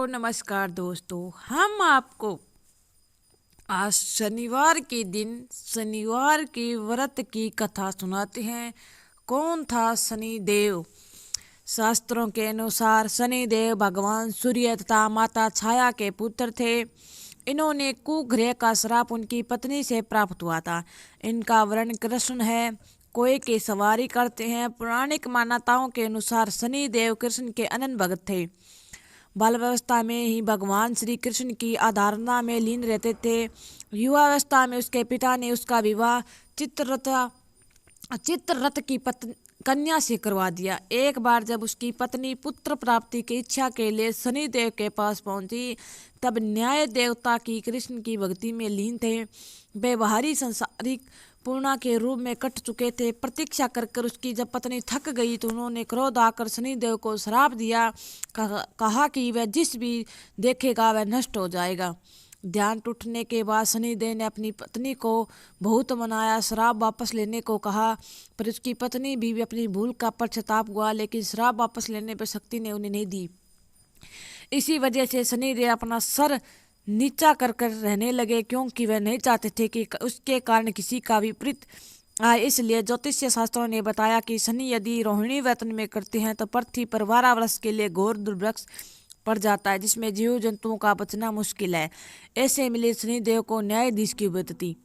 नमस्कार दोस्तों। हम आपको आज शनिवार के दिन शनिवार के व्रत की कथा सुनाते हैं। कौन था शनिदेव? शास्त्रों के अनुसार शनिदेव भगवान सूर्य तथा माता छाया के पुत्र थे। इन्होंने कुग्रह का श्राप उनकी पत्नी से प्राप्त हुआ था। इनका वर्ण कृष्ण है। कोए की सवारी करते हैं। पौराणिक मान्यताओं के अनुसार शनिदेव कृष्ण के अनन्य भक्त थे। बाल्यावस्था में ही भगवान श्री कृष्ण की आराधना में लीन रहते थे। युवावस्था में उसके पिता ने उसका विवाह चित्ररथ की कन्या से करवा दिया। एक बार जब उसकी पत्नी पुत्र प्राप्ति की इच्छा के लिए शनिदेव के पास पहुंची, तब न्याय देवता की कृष्ण की भक्ति में लीन थे। वे बाहरी संसारिक पूर्णा के रूप में कट चुके थे। प्रतीक्षा कर कर उसकी जब पत्नी थक गई तो उन्होंने क्रोध आकर शनिदेव को श्राप दिया। कहा कि वह जिस भी देखेगा वह नष्ट हो जाएगा। ध्यान टूटने के बाद शनिदेव ने अपनी पत्नी को बहुत मनाया, श्राप वापस लेने को कहा, पर उसकी पत्नी भी अपनी भूल का पश्चाताप हुआ, लेकिन श्राप वापस लेने पर शक्ति ने उन्हें नहीं दी। इसी वजह से शनिदेव अपना सर नीचा कर कर रहने लगे, क्योंकि वह नहीं चाहते थे कि उसके कारण किसी का विपरीत आए। इसलिए ज्योतिष्य शास्त्रों ने बताया कि शनि यदि रोहिणी व्रत में करते हैं तो पृथ्वी पर 12 वर्ष के लिए घोर दुर्भिक्ष पड़ जाता है, जिसमें जीव जंतुओं का बचना मुश्किल है। ऐसे मिले शनिदेव को न्यायाधीश की उपाधि।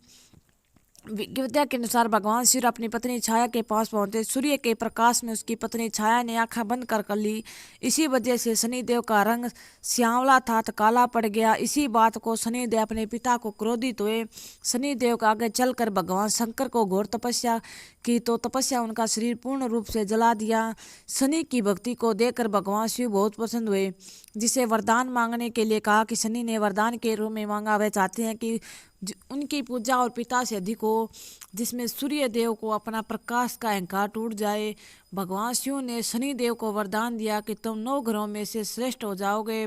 विद्या के अनुसार भगवान सूर्य अपनी पत्नी छाया के पास पहुंचे। सूर्य के प्रकाश में उसकी पत्नी छाया ने आंखें बंद कर ली। इसी वजह से शनिदेव का रंग श्यामला था तो काला पड़ गया। इसी बात को शनिदेव अपने पिता को क्रोधित हुए। शनिदेव का आगे चलकर भगवान शंकर को घोर तपस्या की, तो तपस्या उनका शरीर पूर्ण रूप से जला दिया। शनि की भक्ति को देखकर भगवान शिव बहुत प्रसन्न हुए, जिसे वरदान मांगने के लिए कहा कि शनि ने वरदान के रूप में मांगा। वह चाहते हैं कि उनकी पूजा और पिता से अधिक हो, जिसमें सूर्य देव को अपना प्रकाश का अहंकार टूट जाए। भगवान शिव ने शनि देव को वरदान दिया कि तुम 9 ग्रहों में से श्रेष्ठ हो जाओगे।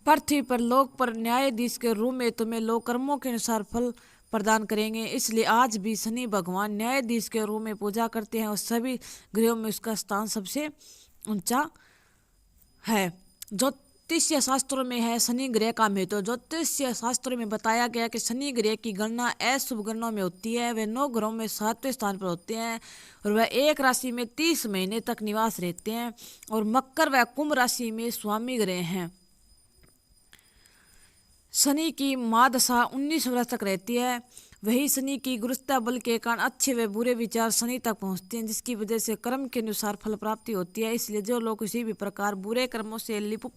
पृथ्वी पर लोक पर न्यायाधीश के रूप में तुम्हें लोक कर्मों के अनुसार फल प्रदान करेंगे। इसलिए आज भी शनि भगवान न्यायाधीश के रूप में पूजा करते हैं और सभी ग्रहों में उसका स्थान सबसे ऊंचा है। ज्योतिष्य शास्त्रों में है शनि ग्रह का महत्व। ज्योतिष्य शास्त्रों में बताया गया कि शनि ग्रह की गणना अशुभ गणों में होती है। वे 9 ग्रहों में 7वें स्थान पर होते हैं और वह एक राशि में 30 महीने तक निवास रहते हैं और मकर व कुंभ राशि में स्वामी ग्रह हैं। शनि की महादशा 19 वर्ष तक रहती है। वही शनि की गुरुत्व बल के कारण अच्छे व बुरे विचार शनि तक पहुंचते हैं, जिसकी वजह से कर्म के अनुसार फल प्राप्ति होती है। इसलिए जो लोग किसी भी प्रकार बुरे कर्मों से लिपुक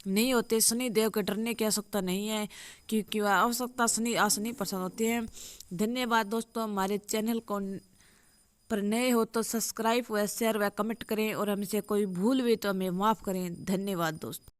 नहीं होते, शनि देव के डरने की आवश्यकता नहीं है, क्योंकि वह आवश्यकता शनि आसनी प्रसन्न होती है। धन्यवाद दोस्तों। हमारे चैनल को पर नए हो तो सब्सक्राइब व शेयर व कमेंट करें और हमसे कोई भूल हुई तो हमें माफ़ करें। धन्यवाद दोस्तों।